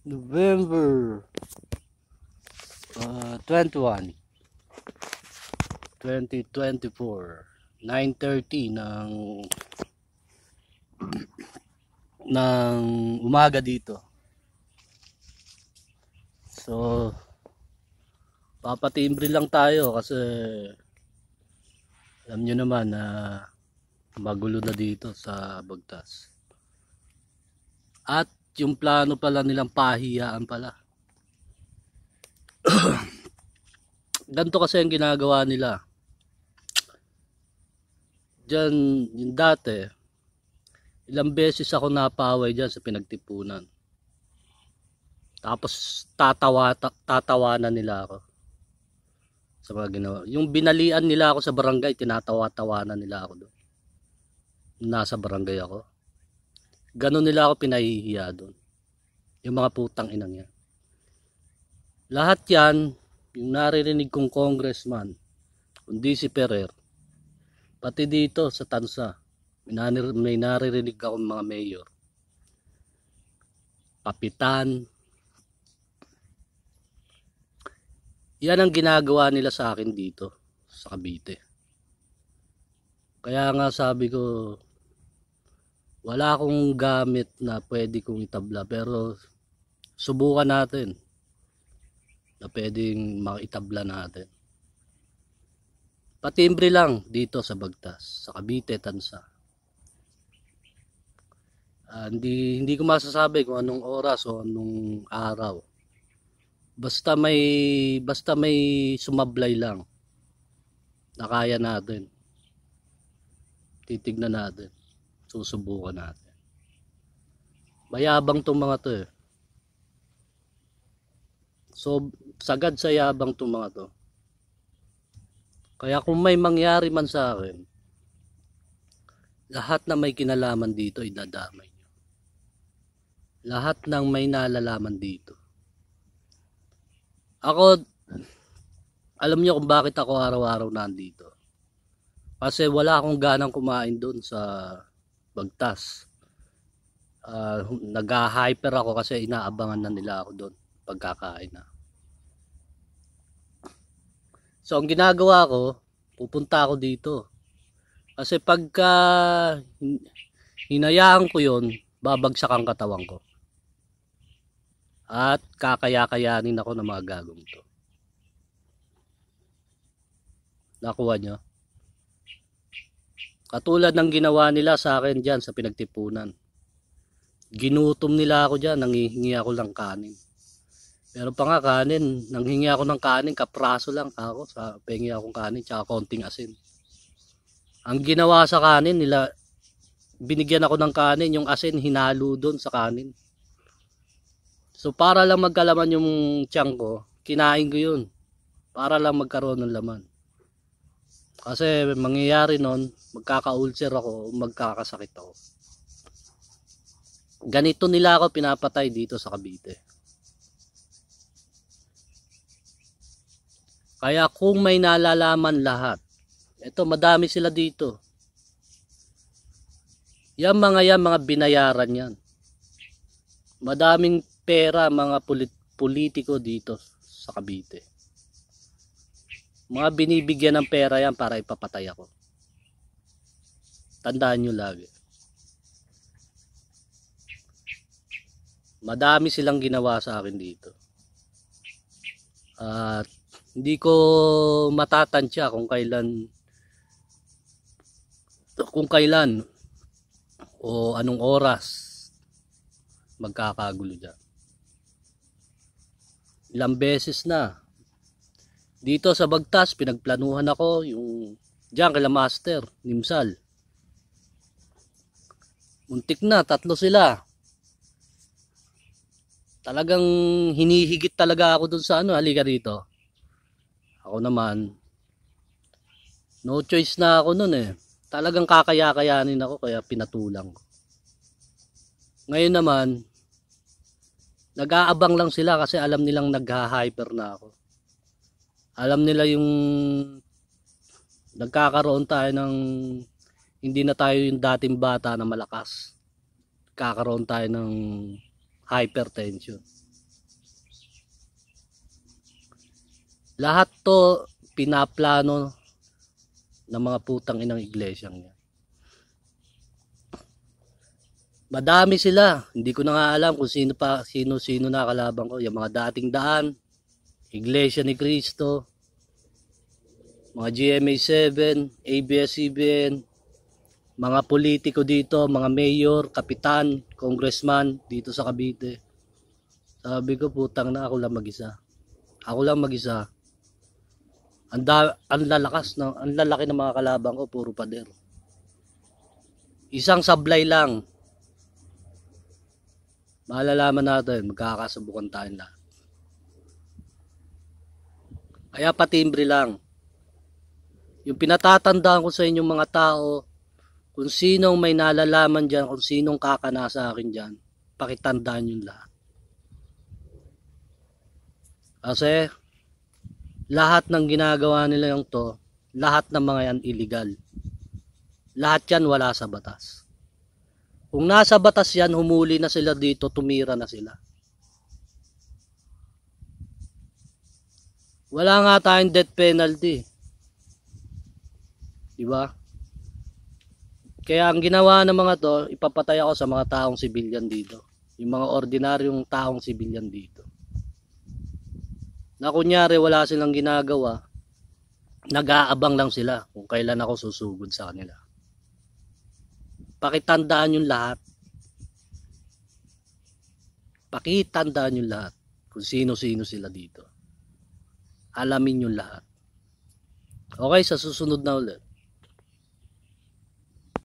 November 21, 2024, 9:30 ng umaga dito. So, papatimbre lang tayo kasi alam nyo naman na magulo na dito sa Bagtas. At yung plano pala nilang pahiyaan pala. Ganito kasi ang ginagawa nila. Diyan, yung dati, ilang beses ako napaway dyan sa pinagtipunan. Tapos tatawanan nila ako sa mga ginawa. Yung binalian nila ako sa barangay, tinatawa-tawanan nila ako doon. Nasa barangay ako. Ganon nila ako pinahihiya doon. Yung mga putang inang yan. Lahat yan, yung naririnig kong congressman, kundi si Ferrer, pati dito sa Tansa, may naririnig akong mga mayor, kapitan. Yan ang ginagawa nila sa akin dito sa Cavite. Kaya nga sabi ko, wala akong gamit na pwede kong itabla, pero subukan natin na pwedeng maitabla natin. Patimbre lang dito sa Bagtas, sa Cavite, Tansa. Hindi ko masasabi kung anong oras o anong araw. Basta may sumablay lang na kaya natin. Titignan natin. Susubukan natin. Mayabang tong mga to eh. So, sagad sa yabang tong mga to. Kaya kung may mangyari man sa akin, lahat na may kinalaman dito idadamay nyo. Lahat ng may nalalaman dito. Ako, alam nyo kung bakit ako araw-araw nandito. Kasi wala akong ganang kumain doon sa Bagtas. Nag-hyper ako kasi inaabangan na nila ako doon pagkakain na. So ang ginagawa ko, pupunta ako dito. Kasi pagka hinayaan ko yon, babagsak ang katawan ko. At kakaya-kayanin ako ng mga gagong to. Nakuha nyo? Katulad ng ginawa nila sa akin dyan sa pinagtipunan. Ginutom nila ako dyan, nanghihingi ako ng kanin. Pero pa nga kanin, nanghingi ako ng kanin, kapraso lang ako, sa pengi akong kanin, tsaka konting asin. Ang ginawa sa kanin nila, binigyan ako ng kanin, yung asin hinalo doon sa kanin. So para lang magkalaman yung tiyan ko, kinain ko yun. Para lang magkaroon ng laman. Kasi mangyayari nun, magkaka-ulcer ako, magkakasakit ako. Ganito nila ako pinapatay dito sa Cavite. Kaya kung may nalalaman lahat, eto madami sila dito. Yan mga binayaran yan. Madaming pera mga politiko dito sa Cavite. Mga binibigyan ng pera yan para ipapatay ako. Tandaan nyo lagi. Madami silang ginawa sa akin dito. At hindi ko matatansya kung kailan o anong oras magkakagulo dyan. Ilang beses na dito sa Bagtas, pinagplanuhan ako yung diyan kay Master, Nimsal. Muntik na, 3 sila. Talagang hinihigit talaga ako dun sa halika dito. Ako naman, no choice na ako nun eh. Talagang kakaya-kayanin ako kaya pinatulang ko. Ngayon naman, nag-aabang lang sila kasi alam nilang nagha-hyper na ako. Alam nila yung nagkakaroon tayo ng hindi na tayo yung dating bata na malakas. Kakaroon tayo ng hypertension. Lahat to pinaplano ng mga putang inang iglesyang yan. Madami sila. Hindi ko na nga alam kung sino nakalaban ko. Yung mga dating daan, Iglesia ni Cristo, mga GMA7, ABS-CBN, mga politiko dito, mga mayor, kapitan, congressman dito sa Cavite. Sabi ko, putang na, ako lang mag-isa. Ako lang mag-isa. Ang lalaki ng mga kalaban ko, puro pader. Isang sablay lang. Malalaman natin, magkakasubukan tayo lahat. Kaya patimbre lang. Yung pinatatandaan ko sa inyong mga tao, kung sinong may nalalaman dyan, kung sinong kakana sa akin dyan, pakitandaan yung lahat. Kasi, lahat ng ginagawa nila yung to, lahat ng mga yan illegal. Lahat yan wala sa batas. Kung nasa batas yan, humuli na sila dito, tumira na sila. Wala nga tayong death penalty. Diba? Kaya ang ginawa ng mga to, ipapatay ako sa mga taong sibilyan dito. Yung mga ordinaryong taong sibilyan dito. Na kunyari wala silang ginagawa, nag-aabang lang sila kung kailan ako susugod sa kanila. Pakitandaan yung lahat. Pakitandaan yung lahat kung sino-sino sila dito. Alamin yung lahat. Okay, sa susunod na ulit.